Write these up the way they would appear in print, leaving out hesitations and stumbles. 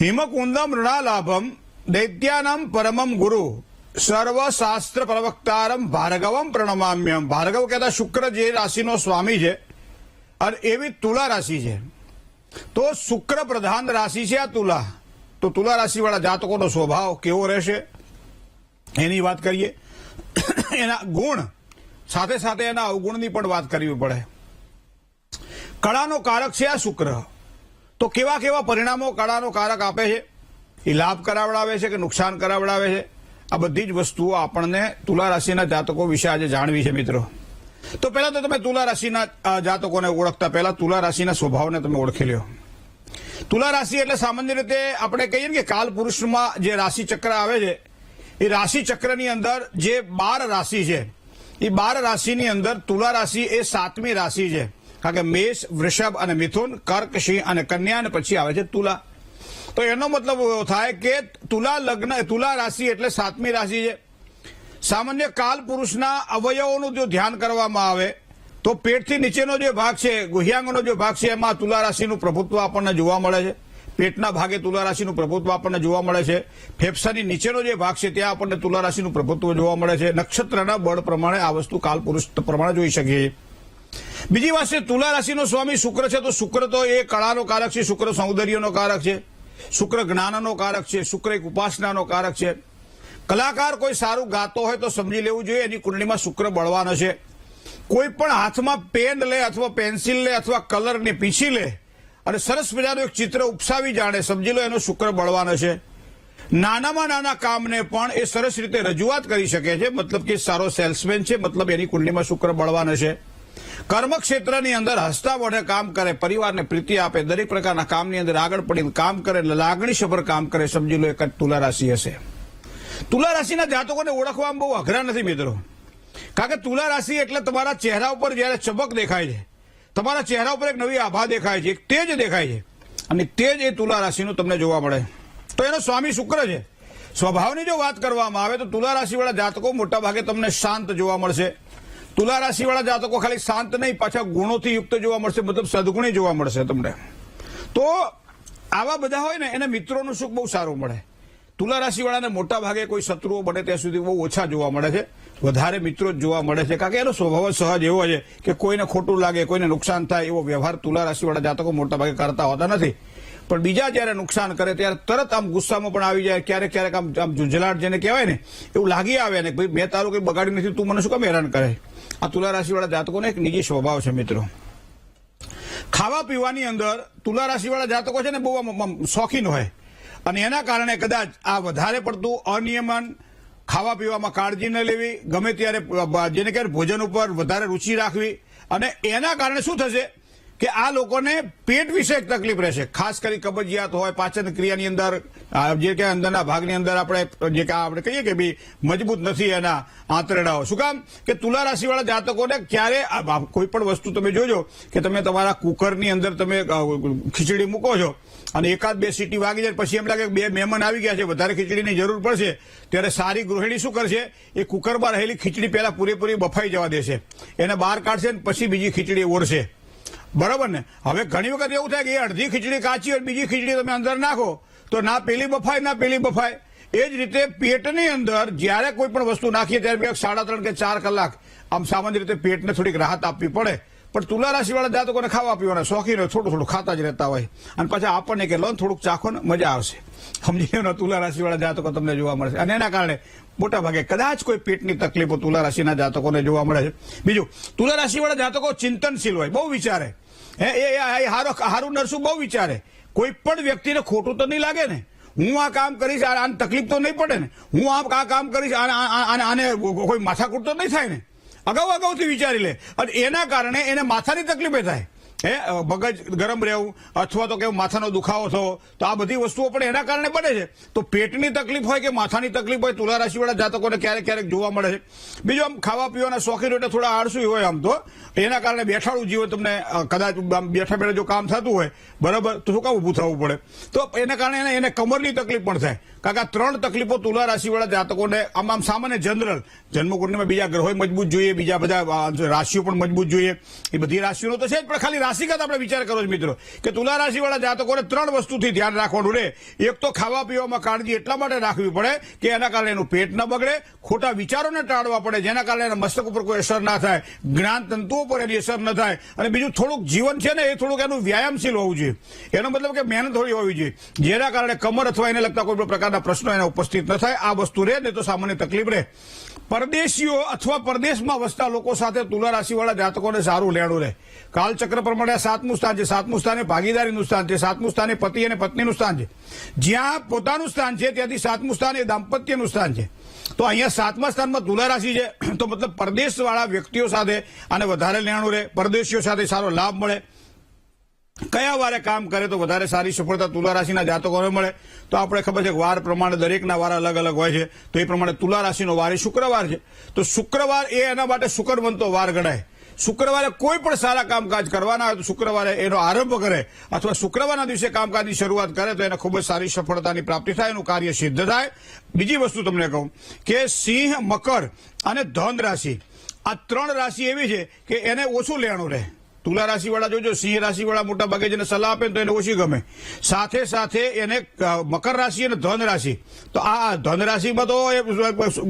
હિમકુંદમ ઋણાલાભમ દૈત્યાનામ પરમમ ગુરુ સર્વશાસ્ત્ર પ્રવક્તારમ ભાર્ગવમ પ્રણમામ્યમ. ભાર્ગવ કહેતા શુક્ર જે રાશિનો સ્વામી છે અને એવી તુલા રાશિ છે. તો શુક્ર પ્રધાન રાશિ છે આ તુલા. તો તુલા રાશિવાળા જાતકોનો સ્વભાવ કેવો રહેશે એની વાત કરીએ. એના ગુણ સાથે સાથે એના અવગુણની પણ વાત કરવી પડે. કળાનો કારક છે આ શુક્ર. તો કેવા કેવા પરિણામો કળાનો કારક આપે છે? એ લાભ કરાવડાવે છે કે નુકસાન કરાવડાવે છે? આ બધી જ વસ્તુઓ આપણને તુલા રાશિના જાતકો વિશે આજે જાણવી છે મિત્રો. તો પહેલા તો તમે તુલા રાશિના જાતકોને ઓળખતા પહેલા તુલા રાશિના સ્વભાવને તમે ઓળખી લ્યો. તુલા રાશિ એટલે સામાન્ય રીતે આપણે કહીએ ને કે કાલ પુરુષમાં જે રાશિ ચક્ર આવે છે એ રાશિ ચક્રની અંદર જે 12 રાશિ છે એ 12 રાશિની અંદર તુલા રાશિ એ 7મી રાશિ છે. કારણ કે મેષ, વૃષભ અને મિથુન, કર્ક, સિંહ અને કન્યા અને પછી આવે છે તુલા. તો એનો મતલબ એવો થાય કે તુલા રાશિ એટલે 7મી રાશિ છે. સામાન્ય કાલ પુરુષના અવયવોનું જો ધ્યાન કરવામાં આવે તો પેટથી નીચેનો જે ભાગ છે, ગુહ્યાંગનો જે ભાગ છે, એમાં તુલા રાશિનું પ્રભુત્વ આપણને જોવા મળે છે. પેટના ભાગે તુલા રાશિનું પ્રભુત્વ આપણને જોવા મળે છે. ફેફસાની નીચેનો જે ભાગ છે ત્યાં આપણને તુલા રાશિનું પ્રભુત્વ જોવા મળે છે. નક્ષત્રના બળ પ્રમાણે આ વસ્તુ કાલ પુરુષ પ્રમાણે જોઈ શકીએ છીએ. બીજી વાત છે, તુલા રાશિનો સ્વામી શુક્ર છે. તો શુક્ર તો એ કળાનો કારક છે, શુક્ર સૌંદર્યનો કારક છે, શુક્ર જ્ઞાનનો કારક છે, શુક્ર એક ઉપાસનાનો કારક છે. કલાકાર કોઈ સારું ગાતો હોય તો સમજી લેવું જોઈએ એની કુંડળીમાં શુક્ર બળવાન હશે. કોઈ પણ હાથમાં પેન લે અથવા પેન્સિલ લે અથવા કલરને પીછી લે અને સરસ મજાનું એક ચિત્ર ઉપસાવી જાણે સમજી લો એનો શુક્ર બળવાન હશે. નાનામાં નાના કામને પણ એ સરસ રીતે રજૂઆત કરી શકે છે, મતલબ કે સારો સેલ્સમેન છે, મતલબ એની કુંડળીમાં શુક્ર બળવાન હશે. કર્મક્ષેત્રની અંદર હસતા મોઢે કામ કરે, પરિવારને પ્રીતિ આપે, દરેક પ્રકારના કામની અંદર આગળ પડીને કામ કરે, લાગણીસભર કામ કરે, સમજી લો એક તુલા રાશિ હશે. તુલા રાશિના જાતકોને ઓળખવામાં બહુ અઘરા નથી મિત્રો. કારણ કે તુલા રાશિ એટલે તમારા ચહેરા ઉપર જયારે ચમક દેખાય છે, તમારા ચહેરા ઉપર એક નવી આભા દેખાય છે, એક તેજ દેખાય છે, અને તેજ એ તુલા રાશિનું તમને જોવા મળે. તો એનો સ્વામી શુક્ર છે. સ્વભાવની જો વાત કરવામાં આવે તો તુલા રાશિવાળા જાતકો મોટા ભાગે તમને શાંત જોવા મળશે. તુલા રાશિવાળા જાતકો ખાલી શાંત નહીં, પાછા ગુણોથી યુક્ત જોવા મળશે, મતલબ સદગુણી જોવા મળશે તમને. તો આવા બધા હોય ને એને મિત્રોનું સુખ બહુ સારું મળે. તુલા રાશિવાળાને મોટા ભાગે કોઈ શત્રુઓ બને ત્યાં સુધી બહુ ઓછા જોવા મળે છે, વધારે મિત્રો જ જોવા મળે છે. કારણ કે એનો સ્વભાવ સહજ એવો છે કે કોઈને ખોટું લાગે, કોઈને નુકસાન થાય એવો વ્યવહાર તુલા રાશિવાળા જાતકો મોટા ભાગે કરતા હોતા નથી. પણ બીજા જયારે નુકસાન કરે ત્યારે તરત આમ ગુસ્સામાં પણ આવી જાય, ક્યારેક ક્યારેક આમ ઝુંઝલાટ જેને કહેવાય ને એવું લાગી આવે ને ભાઈ મેં તારું કંઈ બગાડ્યું નથી, તું મને શું કામ હેરાન કરે. આ તુલા રાશિવાળા જાતકોને એક નિજી સ્વભાવ છે મિત્રો. ખાવા પીવાની અંદર તુલા રાશિવાળા જાતકો છે ને બહુ શોખીન હોય અને એના કારણે કદાચ આ વધારે પડતું અનિયમન, ખાવા પીવામાં કાળજી ન લેવી, ગમે ત્યારે જેને કહેવાય ભોજન ઉપર વધારે રુચિ રાખવી, અને એના કારણે શું થશે કે આ લોકોને પેટ વિશે એક તકલીફ રહેશે. ખાસ કરી કબજિયાત હોય, પાચન ક્રિયાની અંદર જે કે અંદરના ભાગની અંદર આપણે કહીએ કે ભાઈ મજબૂત નથી એના આંતરડાઓ. શું કામ કે તુલા રાશિવાળા જાતકોને ક્યારે કોઈ પણ વસ્તુ તમે જોજો કે તમે તમારા કુકરની અંદર તમે ખીચડી મૂકો છો અને એકાદ બે સીટી વાગી જાય પછી એમ લાગે કે બે મહેમાન આવી ગયા છે, વધારે ખીચડીની જરૂર પડશે, ત્યારે સારી ગૃહિણી શું કરશે, એ કુકરમાં રહેલી ખીચડી પહેલા પૂરેપૂરી બફાઈ જવા દેશે, એને બહાર કાઢશે અને પછી બીજી ખીચડી ઓળશે. બરાબર ને? હવે ઘણી વખત એવું થાય કે એ અડધી ખીચડી કાચી અને બીજી ખીચડી તમે અંદર નાખો તો ના પેલી બફાય ના પેલી બફાય. એ જ રીતે પેટની અંદર જ્યારે કોઈ પણ વસ્તુ નાખીએ ત્યારે 3.5 કે 4 કલાક આમ સામાન્ય રીતે પેટને થોડીક રાહત આપવી પડે. પણ તુલા રાશિવાળા જાતકોને ખાવા પીવાના શોખીન હોય, થોડું થોડું ખાતા જ રહેતા હોય અને પાછા આપણને કે લો થોડુંક ચાખો ને મજા આવશે. સમજી લો તુલા રાશિવાળા જાતકો તમને જોવા મળશે અને એના કારણે મોટા ભાગે કદાચ કોઈ પેટની તકલીફો તુલા રાશિના જાતકોને જોવા મળે છે. બીજું, તુલા રાશિવાળા જાતકો ચિંતનશીલ હોય, બહુ વિચારે. હારું નરસું બહુ વિચારે. કોઈ પણ વ્યક્તિને ખોટું તો નહીં લાગે ને, હું આ કામ કરીશ આને તકલીફ તો નહીં પડે ને, હું આ કામ કરીશ આને કોઈ માથાકૂટ તો નહીં થાય ને, અગાઉથી વિચારી લે અને એના કારણે એને માથાની તકલીફે થાય. મગજ ગરમ રહેવું અથવા તો કેવું માથાનો દુખાવો થવો, તો આ બધી વસ્તુઓ પણ એના કારણે બને છે. તો પેટની તકલીફ હોય કે માથાની તકલીફ હોય તુલા રાશિવાળા જાતકોને ક્યારેક ક્યારેક જોવા મળે છે. બીજું, આમ ખાવા પીવાના શોખીન એટલે થોડા આળસુ હોય આમ તો, એના કારણે બેઠાડું જીવન તમને કદાચ બેઠા બેઠા જો કામ થતું હોય બરાબર તો શું કામ ઊભું થવું પડે, તો એના કારણે એને કમરની તકલીફ પણ થાય. કારણ કે આ 3 તકલીફો તુલા રાશિવાળા જાતકોને આમ સામાન્ય જનરલ જન્મકુંડળીમાં બીજા ગ્રહો મજબૂત જોઈએ, બીજા બધા રાશિઓ પણ મજબૂત જોઈએ. એ બધી રાશિઓ તો છે જ, પણ ખાલી રાશિગત આપણે વિચાર કરો છો મિત્રો કે તુલા રાશિવાળા જાતકોને 3 વસ્તુથી ધ્યાન રાખવાનું રહે. એક તો ખાવા પીવામાં કાળજી એટલા માટે રાખવી પડે કે એના કારણે એનું પેટ ન બગડે, ખોટા વિચારોને ટાળવા પડે જેના કારણે એના મસ્તક ઉપર કોઈ અસર ના થાય, જ્ઞાન તંતુઓ પર એની અસર ન થાય, અને બીજું થોડુંક જીવન છે ને એ થોડુંક એનું વ્યાયામશીલ હોવું જોઈએ. એનો મતલબ કે મહેનત થોડી હોવી જોઈએ જેના કારણે કમર અથવા એને લગતા કોઈ પણ પ્રકારના પ્રશ્નો એને ઉપસ્થિત ન થાય. આ વસ્તુ રહે ને તો સામાન્ય તકલીફ રહે. પરદેશીઓ અથવા પરદેશમાં વસતા લોકો સાથે તુલા રાશિવાળા જાતકોને સારું લેણું રહે. કાલચક્ર પ્રમાણે 7મું સ્થાન છે. 7મું સ્થાન એ ભાગીદારીનું સ્થાન છે. 7મું સ્થાન એ પતિ અને પત્નીનું સ્થાન છે. જ્યાં પોતાનું સ્થાન છે ત્યાંથી 7મું સ્થાન એ દાંપત્યનું સ્થાન છે. તો અહીંયા 7મા સ્થાનમાં તુલા રાશિ છે તો મતલબ પરદેશવાળા વ્યક્તિઓ સાથે આને વધારે લેણું રહે. પરદેશીઓ સાથે સારો લાભ મળે. કયા વારે કામ કરે તો વધારે સારી સફળતા તુલા રાશિના જાતકોને મળે? તો આપણે ખબર છે કે વાર પ્રમાણે દરેકના વાર અલગ અલગ હોય છે. તો એ પ્રમાણે તુલા રાશિનો વાર એ શુક્રવાર છે. તો શુક્રવાર એ એના માટે શુકરવંતો વાર ગણાય. શુક્રવારે કોઈ પણ સારા કામકાજ કરવાના હોય તો શુક્રવારે એનો આરંભ કરે અથવા શુક્રવારના દિવસે કામકાજની શરૂઆત કરે તો એને ખૂબ જ સારી સફળતાની પ્રાપ્તિ થાય, એનું કાર્ય સિદ્ધ થાય. બીજી વસ્તુ તમને કહું કે સિંહ, મકર અને ધન રાશિ આ 3 રાશિ એવી છે કે એને ઓછું લેણું રહે. તુલા રાશિવાળા જોજો, સિંહ રાશિવાળા મોટા ભાગે જેને સલાહ આપે તો એને ઓછી ગમે. સાથે સાથે એને મકર રાશિ અને ધન રાશિ, તો આ ધન રાશિમાં તો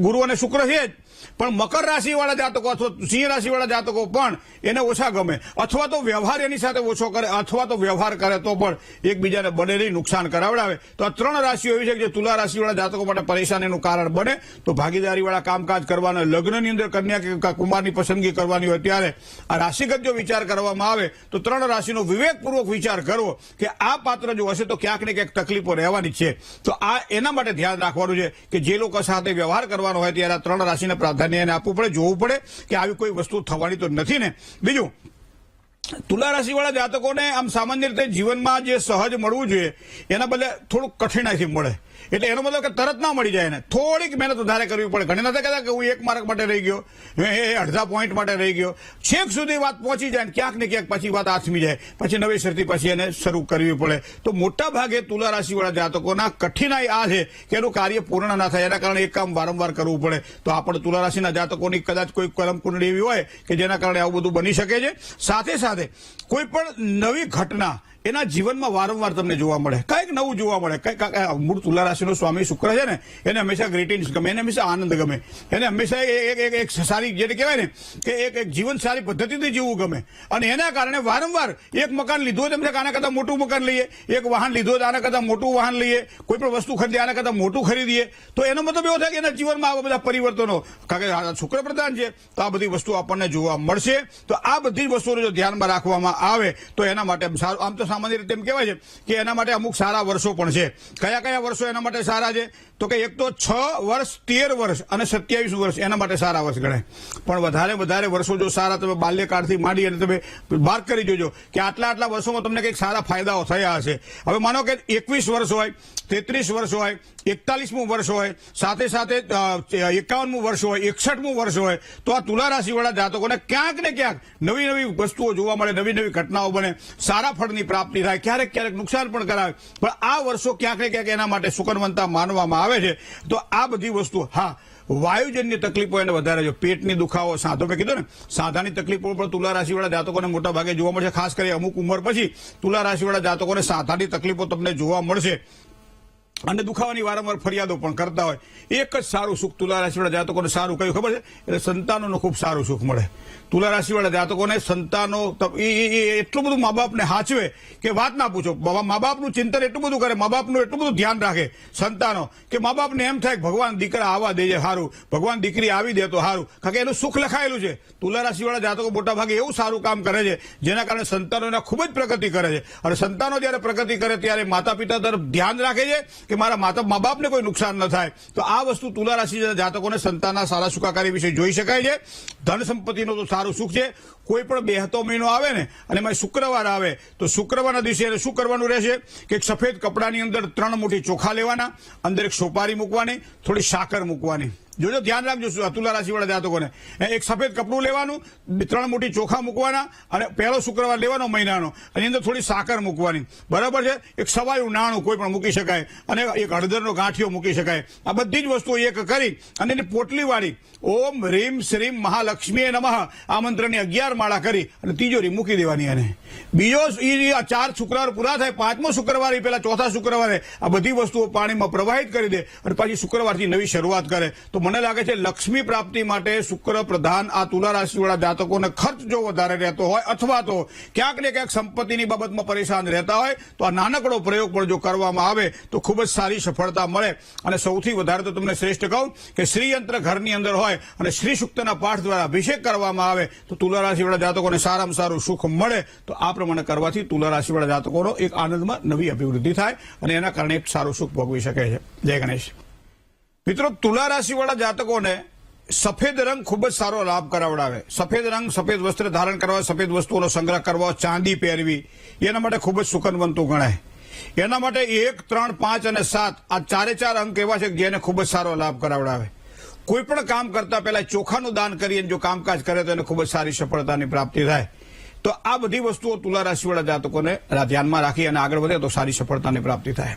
ગુરુ અને શુક્ર છે જ, પણ મકર રાશિવાળા જાતકો અથવા સિંહ રાશિવાળા જાતકો પણ એને ઓછા ગમે, અથવા તો વ્યવહાર એની સાથે ઓછો કરે, અથવા તો વ્યવહાર કરે તો પણ એકબીજાને બંનેને નુકસાન કરાવડાવે. તો આ 3 રાશિઓ એવી છે કે જે તુલા રાશિવાળા જાતકો માટે પરેશાનીનું કારણ બને. તો ભાગીદારીવાળા કામકાજ કરવાના, લગ્નની અંદર કન્યા કે કુમારની પસંદગી કરવાની હોય ત્યારે આ રાશિગત જો વિચાર કરવામાં આવે તો 3 રાશિનો વિવેકપૂર્વક વિચાર કરવો કે આ પાત્ર જો હશે તો ક્યાંક ને ક્યાંક તકલીફો રહેવાની છે. તો આ એના માટે ધ્યાન રાખવાનું છે કે જે લોકો સાથે વ્યવહાર કરવાનો હોય ત્યારે આ 3 રાશિને પ્રાધાન્ય એને આપવું પડે, જોવું પડે કે આવી કોઈ વસ્તુ થવાની તો નથી ને. બીજું, તુલા રાશિવાળા જાતકોને આમ સામાન્ય રીતે જીવનમાં જે સહજ મળવું જોઈએ એના બદલે થોડુંક કઠિનાઈથી મળે. એટલે એનો મતલબ કે તરત ના મળી જાય, એને થોડીક મહેનત વધારે કરવી પડે. ઘણી નથી કહેતા કે હું 1 માર્ક માટે રહી ગયો, અડધા પોઈન્ટ માટે રહી ગયો. છેક સુધી વાત પહોંચી જાય ને ક્યાંક ને ક્યાંક પછી વાત આથમી જાય, પછી નવેસરથી પછી એને શરૂ કરવી પડે. તો મોટા ભાગે તુલા રાશિવાળા જાતકોના કઠિનાઈ આ છે કે એનું કાર્ય પૂર્ણ ના થાય, એના કારણે એક કામ વારંવાર કરવું પડે. તો આપણે તુલા રાશિના જાતકોની કદાચ કોઈ કરમ કુંડળી એવી હોય કે જેના કારણે આવું બધું બની શકે છે. સાથે સાથે કોઈ પણ નવી ઘટના એના જીવનમાં વારંવાર તમને જોવા મળે, કંઈક નવું જોવા મળે. મૂળ તુલા રાશિનો સ્વામી શુક્ર છે ને એને હંમેશા ગ્રીટિંગ્સ ગમે, એને હંમેશા આનંદ ગમે, એને હંમેશા એક સારી જેને કહેવાય ને કે એક જીવન સારી પદ્ધતિથી જીવવું ગમે. અને એના કારણે વારંવાર એક મકાન લીધું હોય તો આના કરતાં મોટું મકાન લઈએ, એક વાહન લીધું હોય તો આના કરતાં મોટું વાહન લઈએ, કોઈ પણ વસ્તુ ખરીદીએ આના કરતાં મોટું ખરીદીએ. તો એનો મતલબ એવો થાય કે એના જીવનમાં આવા બધા પરિવર્તનો, કારણ કે શુક્ર પ્રધાન છે તો આ બધી વસ્તુ આપણને જોવા મળશે. તો આ બધી વસ્તુને જો ધ્યાનમાં રાખવામાં આવે તો એના માટે સારું. આમ તો સામાન્ય રીતે એમ કહેવાય છે કે એના માટે અમુક સારા વર્ષો પણ છે. કયા કયા વર્ષો એના માટે સારા છે? તો કે એક તો 6 વર્ષ, 13 વર્ષ અને 27 વર્ષ એના માટે સારા વર્ષ ગણાય. પણ વધારે વર્ષો જો સારા તમે બાલ્યકાળથી માંડી અને તમે માર્ક કરી જોજો કે આટલા વર્ષોમાં તમને કંઈક સારા ફાયદાઓ થયા હશે. હવે માનો કે 21 વર્ષ હોય, 33 વર્ષ હોય, 41મું વર્ષ હોય, સાથે સાથે 51મું વર્ષ હોય, 61મું વર્ષ હોય, તો આ તુલા રાશિવાળા જાતકોને ક્યાંક ને ક્યાંક નવી વસ્તુઓ જોવા મળે, નવી ઘટનાઓ બને, સારા ફળની પ્રાપ્તિ થાય, ક્યારેક નુકસાન પણ કરાવે. પણ આ વર્ષો ક્યાંક ને ક્યાંક એના માટે સુકનવંતા માનવામાં આવે છે. તો આ બધી વસ્તુ, હા, વાયુજન્ય તકલીફો એને વધારે છે. પેટની દુખાવો, સાંધો મેં કીધું ને, સાંધાની તકલીફો પણ તુલા રાશિવાળા જાતકોને મોટા ભાગે જોવા મળશે. ખાસ કરી અમુક ઉંમર પછી તુલા રાશિવાળા જાતકોને સાંધાની તકલીફો તમને જોવા મળશે અને દુખાવાની વારંવાર ફરિયાદો પણ કરતા હોય. એક જ સારું સુખ તુલા રાશિવાળા જાતકોને સારું કયું ખબર છે? એટલે સંતાનોનું ખૂબ સારું સુખ મળે. તુલા રાશિવાળા જાતકોને સંતાનો એટલું બધું મા બાપને હાચવે કે વાત ના પૂછો. મા બાપનું ચિંતન એટલું બધું કરે, મા બાપનું એટલું બધું ધ્યાન રાખે સંતાનો કે મા બાપને એમ થાય કે ભગવાન દીકરા આવવા દેજે સારું, ભગવાન દીકરી આવી દે તો સારું, કારણ કે એનું સુખ લખાયેલું છે. તુલા રાશિવાળા જાતકો મોટા ભાગે એવું સારું કામ કરે છે જેના કારણે સંતાનો એના ખૂબ જ પ્રગતિ કરે છે. અને સંતાનો જ્યારે પ્રગતિ કરે ત્યારે માતા પિતા તરફ ધ્યાન રાખે છે કે મારા મા બાપને કોઈ નુકસાન ન થાય. તો આ વસ્તુ તુલા રાશિના જાતકોને સંતાનના સારા સુખાકારી વિશે જોઈ શકાય છે. ધન સંપત્તિનો તો સારું સુખ છે. કોઈ પણ 2 મહિનો આવે ને અને એમાં શુક્રવાર આવે તો શુક્રવારના દિવસે એને શું કરવાનું રહેશે કે સફેદ કપડાની અંદર 3 મુઠ્ઠી ચોખા લેવાના, અંદર એક સોપારી મૂકવાની, થોડી સાકર મૂકવાની. જોજો ધ્યાન રાખજો તુલા રાશિવાળા જાતકોને એક સફેદ કપડું લેવાનું, 3 મુઠ્ઠી ચોખા મૂકવાના અને પહેલો શુક્રવાર લેવાનો મહિનાનો, એની અંદર થોડી સાકર મૂકવાની, બરાબર છે, એક સવાયું નાણું કોઈ પણ મૂકી શકાય અને એક હળદરનો ગાંઠિયો મૂકી શકાય. આ બધી જ વસ્તુઓ એક કરી અને એની પોટલી વાળી ઓમ રીમ શ્રીમ મહાલક્ષ્મીએ નમઃ આ મંત્રની 11 માળા કરી અને તિજોરી મૂકી દેવાની. અને બીજો 4 શુક્રવાર પૂરા થાય, 5મો શુક્રવારે પેલા 4થા શુક્રવારે આ બધી વસ્તુઓ પાણીમાં પ્રવાહિત કરી દે અને પછી શુક્રવારથી નવી શરૂઆત કરે. તો મને લાગે છે લક્ષ્મી પ્રાપ્તિ માટે શુક્ર પ્રધાન આ તુલા રાશિવાળા જાતકોને ખર્ચ જો વધારે રહેતો હોય અથવા તો ક્યાંક ને ક્યાંક સંપત્તિની બાબતમાં પરેશાન રહેતા હોય તો આ નાનકડો પ્રયોગ પણ જો કરવામાં આવે તો ખૂબ જ સારી સફળતા મળે. અને સૌથી વધારે તો તમને શ્રેષ્ઠ કહું કે શ્રીયંત્ર ઘરની અંદર હોય અને શ્રી સૂક્તના પાઠ દ્વારા અભિષેક કરવામાં આવે તો તુલા રાશિવાળા જાતકોને સારામાં સારું સુખ મળે. તો આ પ્રમાણે કરવાથી તુલા રાશિવાળા જાતકોનો એક આનંદમાં નવી અભિવૃદ્ધિ થાય અને એના કારણે એક સારું સુખ ભોગવી શકે છે. જય ગણેશ. મિત્રો, તુલા રાશિવાળા જાતકોને સફેદ રંગ ખૂબ જ સારો લાભ કરાવડાવે. સફેદ રંગ, સફેદ વસ્ત્ર ધારણ કરવા, સફેદ વસ્તુઓનો સંગ્રહ કરવો, ચાંદી પહેરવી એના માટે ખૂબ જ સુખનવંતું ગણાય. એના માટે 1, 3, 5 અને 7 આ 4 અંક એવા છે જેને ખૂબ જ સારો લાભ કરાવડાવે. કોઈ પણ કામ કરતા પહેલા ચોખાનું દાન કરીને જો કામકાજ કરે તો એને ખૂબ જ સારી સફળતાની પ્રાપ્તિ થાય. તો આ બધી વસ્તુઓ તુલા રાશિવાળા જાતકોને ધ્યાનમાં રાખી અને આગળ વધે તો સારી સફળતાની પ્રાપ્તિ થાય.